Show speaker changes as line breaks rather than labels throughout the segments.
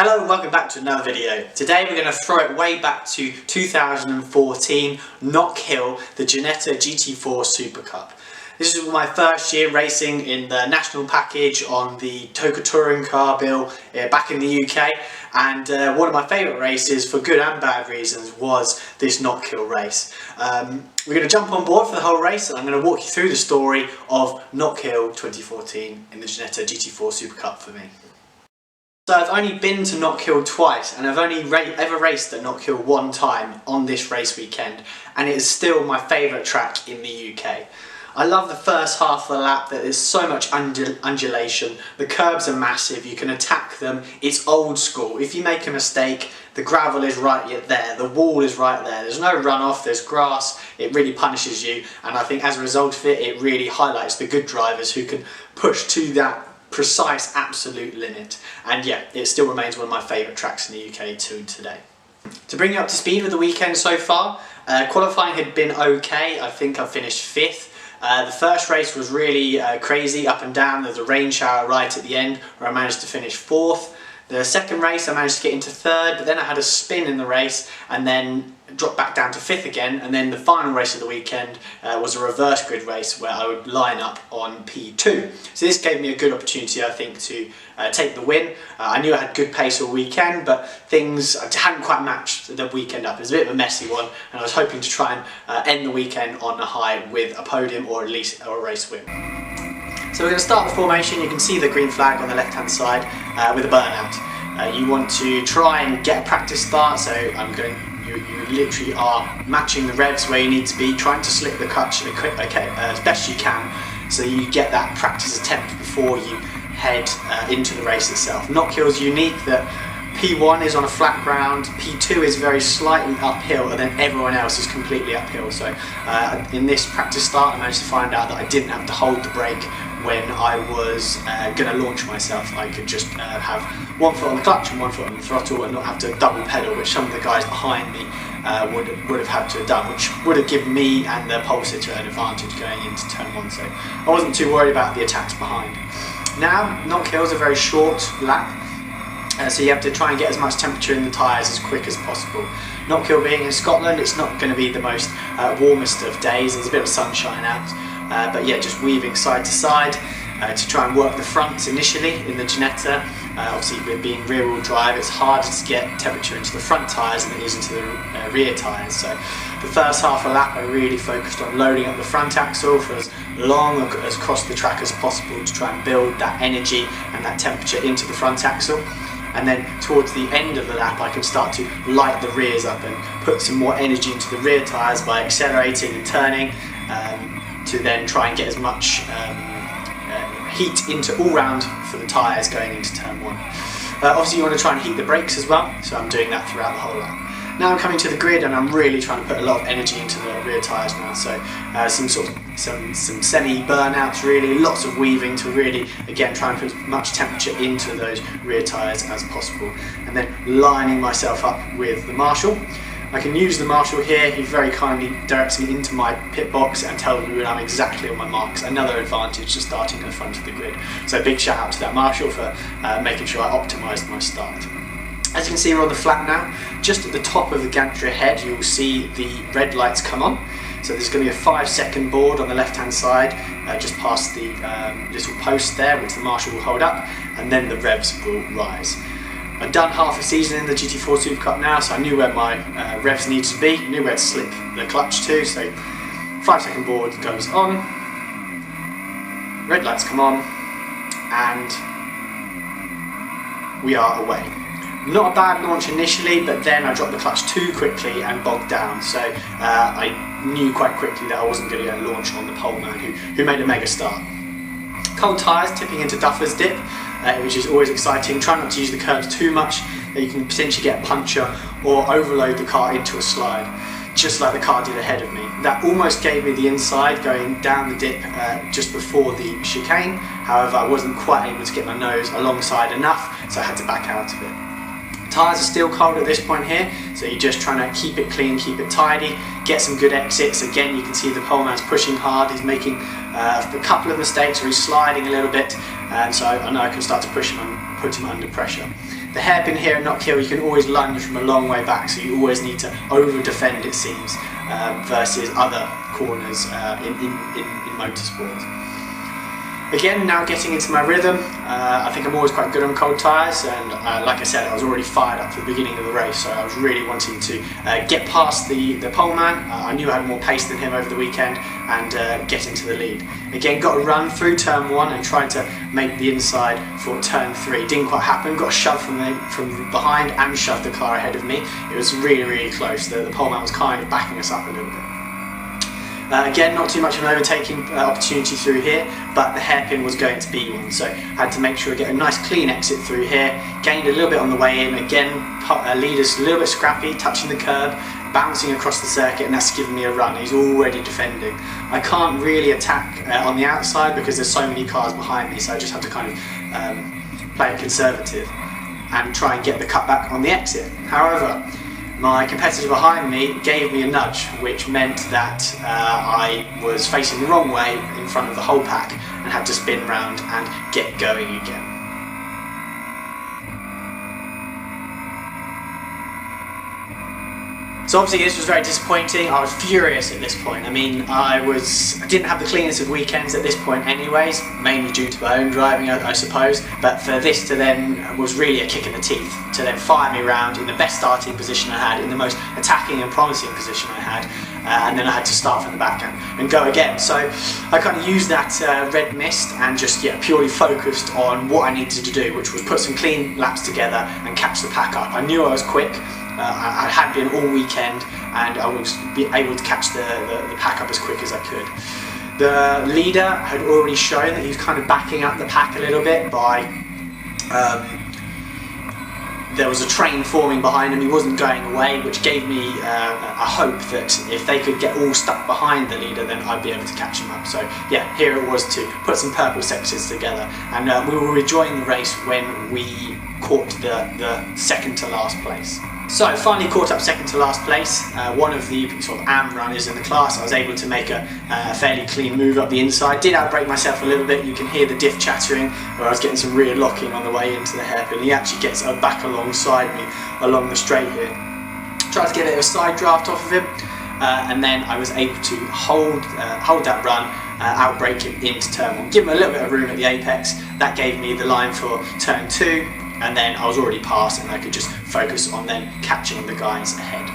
Hello and welcome back to another video. Today we're going to throw it way back to 2014, Knockhill, the Ginetta GT4 Supercup. This is my first year racing in the national package on the Toka Touring car bill back in the UK, and one of my favourite races, for good and bad reasons, was this Knockhill race. We're going to jump on board for the whole race and I'm going to walk you through the story of Knockhill 2014 in the Ginetta GT4 Supercup for me. So I've only been to Knockhill twice, and I've only ever raced at Knockhill one time on this race weekend, and it is still my favourite track in the UK. I love the first half of the lap, that there's so much undulation, the curbs are massive, you can attack them, it's old school. If you make a mistake, the gravel is right there, the wall is right there, there's no runoff, there's grass, it really punishes you, and I think as a result of it, it really highlights the good drivers who can push to that precise absolute limit. And yeah, it still remains one of my favourite tracks in the UK to today. To bring you up to speed with the weekend so far, qualifying had been okay. I think I finished 5th. The first race was really crazy, up and down. There was a rain shower right at the end where I managed to finish 4th. The second race I managed to get into 3rd, but then I had a spin in the race and then dropped back down to 5th again, and then the final race of the weekend was a reverse grid race where I would line up on P2. So this gave me a good opportunity, I think, to take the win. I knew I had good pace all weekend, but things hadn't quite matched the weekend up. It was a bit of a messy one, and I was hoping to try and end the weekend on a high with a podium or at least a race win. So we're going to start the formation. You can see the green flag on the left hand side with a burnout. You want to try and get a practice start, so you literally are matching the revs where you need to be, trying to slip the clutch as best you can, so you get that practice attempt before you head into the race itself. Knockhill is unique that P1 is on a flat ground, P2 is very slightly uphill, and then everyone else is completely uphill. So in this practice start I managed to find out that I didn't have to hold the brake when I was going to launch myself. I could just have one foot on the clutch and one foot on the throttle and not have to double pedal, which some of the guys behind me would have had to have done, which would have given me and the pole sitter an advantage going into turn 1, so I wasn't too worried about the attacks behind. Now, Knockhill is a very short lap, so you have to try and get as much temperature in the tyres as quick as possible. Knockhill being in Scotland, it's not going to be the most warmest of days, there's a bit of sunshine out, but yeah, just weaving side to side to try and work the fronts initially in the Ginetta. Obviously with being rear wheel drive, it's harder to get temperature into the front tyres than it is into the rear tyres. So the first half of the lap I really focused on loading up the front axle for as long as across the track as possible to try and build that energy and that temperature into the front axle. And then towards the end of the lap I can start to light the rears up and put some more energy into the rear tyres by accelerating and turning to then try and get as much heat into all round for the tyres going into turn 1. Obviously you want to try and heat the brakes as well, so I'm doing that throughout the whole lap. Now I'm coming to the grid and I'm really trying to put a lot of energy into the rear tyres now, so some semi burnouts, really, lots of weaving to really again try and put as much temperature into those rear tyres as possible, and then lining myself up with the marshal. I can use the marshal here. He very kindly directs me into my pit box and tells me when I'm exactly on my marks. Another advantage to starting at the front of the grid. So big shout out to that marshal for making sure I optimised my start. As you can see, we're on the flat now. Just at the top of the gantry ahead you'll see the red lights come on. So there's going to be a 5-second board on the left hand side just past the little post there which the marshal will hold up, and then the revs will rise. I've done half a season in the GT4 Supercup now, so I knew where my revs needed to be, knew where to slip the clutch to, so 5-second board goes on, red lights come on, and we are away. Not a bad launch initially, but then I dropped the clutch too quickly and bogged down, so I knew quite quickly that I wasn't going to get a launch on the pole man who made a mega start. Cold tyres tipping into Duffer's Dip, which is always exciting. Try not to use the curbs too much, that you can potentially get a puncture or overload the car into a slide, just like the car did ahead of me. That almost gave me the inside going down the dip just before the chicane. However, I wasn't quite able to get my nose alongside enough, so I had to back out of it. Tyres are still cold at this point here, so you're just trying to keep it clean, keep it tidy, get some good exits. Again, you can see the poleman's pushing hard, he's making a couple of mistakes, or he's sliding a little bit, and so I know I can start to push him put him under pressure. The hairpin here at Knockhill, you can always lunge from a long way back, so you always need to over-defend, it seems, versus other corners in motorsport. Again, now getting into my rhythm, I think I'm always quite good on cold tyres, and like I said, I was already fired up for the beginning of the race, so I was really wanting to get past the pole man. I knew I had more pace than him over the weekend, and get into the lead. Again, got to run through turn 1 and tried to make the inside for turn 3. Didn't quite happen, got a shove from behind and shoved the car ahead of me. It was really, really close. The pole man was kind of backing us up a little bit. Again, not too much of an overtaking opportunity through here, but the hairpin was going to be one, so I had to make sure I get a nice clean exit through here. Gained a little bit on the way in. Again, leader's a little bit scrappy, touching the curb, bouncing across the circuit, and that's given me a run. He's already defending. I can't really attack on the outside because there's so many cars behind me, so I just have to kind of play it conservative and try and get the cutback on the exit. However, my competitor behind me gave me a nudge, which meant that I was facing the wrong way in front of the whole pack and had to spin round and get going again. So obviously this was very disappointing. I was furious at this point. I mean, I didn't have the cleanest of weekends at this point anyways, mainly due to my own driving, I suppose, but for this to then was really a kick in the teeth, to then fire me around in the best starting position I had, in the most attacking and promising position I had, and then I had to start from the back and go again. So I kind of used that red mist and just purely focused on what I needed to do, which was put some clean laps together and catch the pack up. I knew I was quick. I had been all weekend, and I was able to catch the pack up as quick as I could. The leader had already shown that he was kind of backing up the pack a little bit by there was a train forming behind him. He wasn't going away, which gave me a hope that if they could get all stuck behind the leader, then I'd be able to catch him up. So yeah, here it was to put some purple sectors together, and we were enjoying the race when we caught the second to last place. So finally caught up second to last place, one of the sort of AM runners in the class. I was able to make a fairly clean move up the inside. Did outbrake myself a little bit. You can hear the diff chattering where I was getting some rear locking on the way into the hairpin. He actually gets back alongside me along the straight here. Tried to get a bit of a side draft off of him, and then I was able to hold that run, outbrake him into turn 1. Give him a little bit of room at the apex. That gave me the line for turn 2. And then I was already past, and I could just focus on then catching the guys ahead.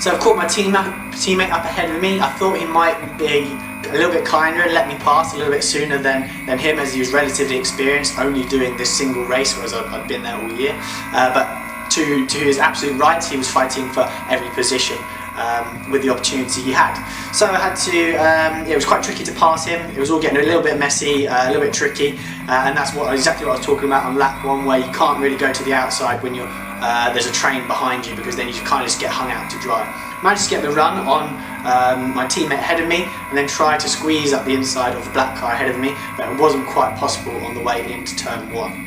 So I've caught my teammate up ahead of me. I thought he might be a little bit kinder and let me pass a little bit sooner than him, as he was relatively experienced, only doing this single race, whereas I'd been there all year. But to his absolute right, he was fighting for every position with the opportunity he had. So I had to, it was quite tricky to pass him. It was all getting a little bit messy, a little bit tricky, and that's exactly what I was talking about on lap 1, where you can't really go to the outside when you're there's a train behind you, because then you kind of just get hung out to dry. Managed to get the run on my teammate ahead of me, and then try to squeeze up the inside of the black car ahead of me, but it wasn't quite possible on the way into turn 1.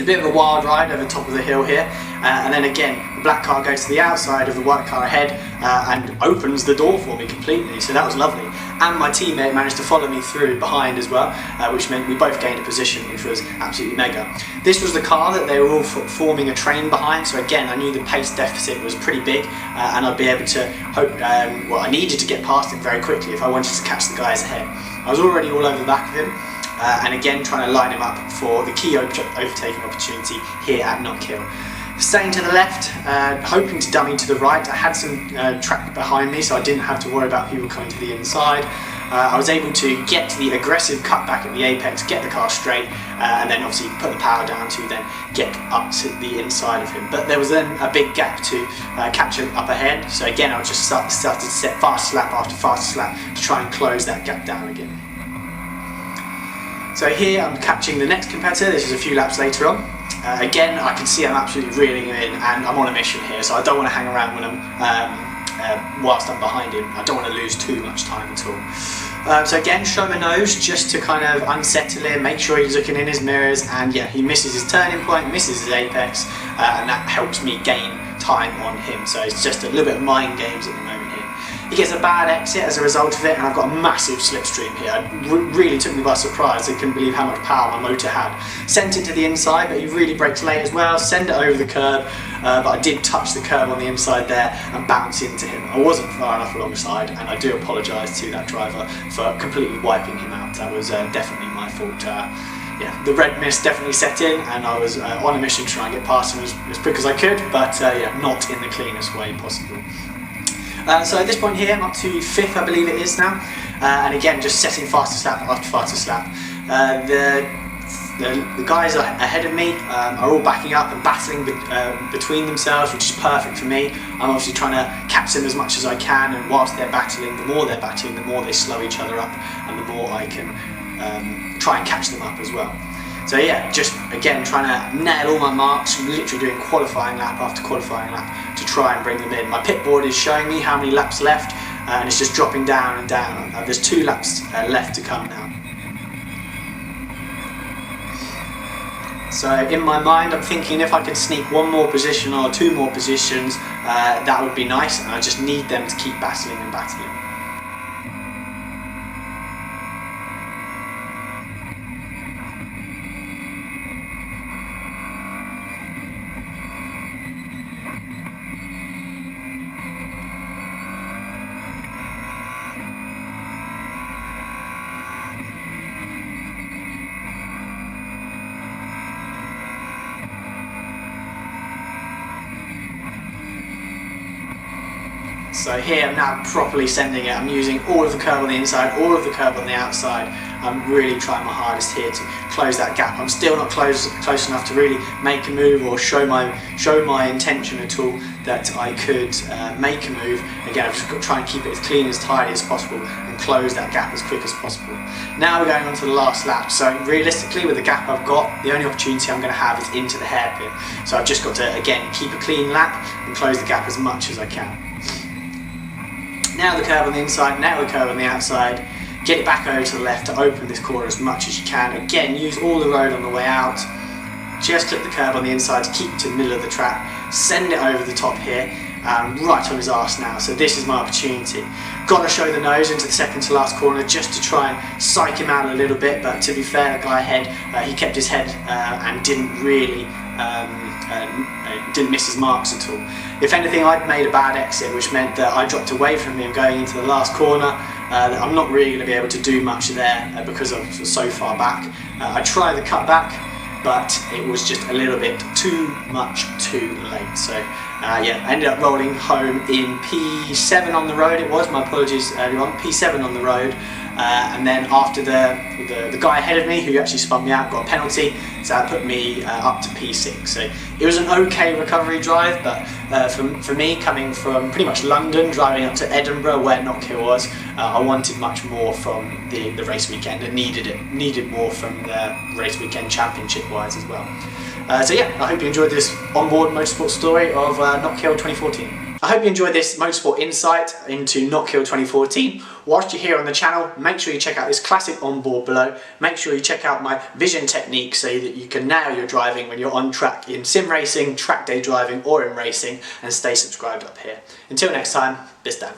A bit of a wild ride over the top of the hill here, and then again the black car goes to the outside of the white car ahead and opens the door for me completely, so that was lovely. And my teammate managed to follow me through behind as well, which meant we both gained a position, which was absolutely mega. This was the car that they were all forming a train behind, so again I knew the pace deficit was pretty big, and I'd be able to hope, well, I needed to get past him very quickly if I wanted to catch the guys ahead. I was already all over the back of him, and again trying to line him up for the key overtaking opportunity here at Knockhill. Staying to the left, hoping to dummy to the right. I had some track behind me, so I didn't have to worry about people coming to the inside. I was able to get to the aggressive cutback at the apex, get the car straight, and then obviously put the power down to then get up to the inside of him. But there was then a big gap to catch him up ahead, so again I just started to set fast lap after fast lap to try and close that gap down again. So here I'm catching the next competitor. This is a few laps later on. again, I can see I'm absolutely reeling him in, and I'm on a mission here, so I don't want to hang around when whilst I'm behind him. I don't want to lose too much time at all. So again, show my nose just to kind of unsettle him, make sure he's looking in his mirrors, and yeah, he misses his turning point, misses his apex, and that helps me gain time on him. So it's just a little bit of mind games at the moment here. He gets a bad exit as a result of it, and I've got a massive slipstream here. It really took me by surprise. I couldn't believe how much power my motor had. Sent it to the inside, but he really brakes late as well. Send it over the curb, but I did touch the curb on the inside there and bounce into him. I wasn't far enough alongside, and I do apologise to that driver for completely wiping him out. That was definitely my fault. Yeah, the red mist definitely set in, and I was on a mission to try and get past him as quick as I could, but yeah, not in the cleanest way possible. So at this point here, I'm up to 5th, I believe it is now, and again, just setting faster slap after faster slap. The guys ahead of me are all backing up and battling between themselves, which is perfect for me. I'm obviously trying to catch them as much as I can, and whilst they're battling, the more they're battling, the more they slow each other up, and the more I can try and catch them up as well. So yeah, just again trying to nail all my marks, literally doing qualifying lap after qualifying lap to try and bring them in. My pit board is showing me how many laps left, and it's just dropping down and down. There's 2 laps left to come now. So in my mind, I'm thinking if I can sneak 1 more position or 2 more positions, that would be nice, and I just need them to keep battling and battling. So here I'm now properly sending it. I'm using all of the curb on the inside, all of the curb on the outside. I'm really trying my hardest here to close that gap. I'm still not close enough to really make a move or show my intention at all that I could make a move. Again, I've just got to try and keep it as clean, as tidy as possible, and close that gap as quick as possible. Now we're going on to the last lap. So realistically, with the gap I've got, the only opportunity I'm going to have is into the hairpin. So I've just got to, again, keep a clean lap and close the gap as much as I can. Nail the curb on the inside, nail the curb on the outside, get it back over to the left to open this corner as much as you can. Again, use all the road on the way out. Just clip the curb on the inside to keep it to the middle of the track. Send it over the top here, right on his arse now. So this is my opportunity. Got to show the nose into the second to last corner just to try and psych him out a little bit. But to be fair, the guy ahead, he kept his head and didn't really didn't miss his marks at all. If anything, I'd made a bad exit, which meant that I dropped away from him going into the last corner. I'm not really going to be able to do much there because I'm so far back. I tried the cut back, but it was just a little bit too much too late. So yeah, I ended up rolling home in P7 on the road. It was, my apologies everyone, P7 on the road. And then after the guy ahead of me, who actually spun me out, got a penalty, so that put me up to P6. So it was an okay recovery drive, but for me, coming from pretty much London, driving up to Edinburgh, where Knockhill was, I wanted much more from the race weekend, and needed more from the race weekend championship wise as well. So yeah, I hope you enjoyed this onboard motorsport story of Knockhill 2014. I hope you enjoyed this motorsport insight into Knockhill 2014. Whilst you're here on the channel, make sure you check out this classic onboard below. Make sure you check out my vision technique so that you can nail your driving when you're on track in sim racing, track day driving, or in racing, and stay subscribed up here. Until next time, bis dann.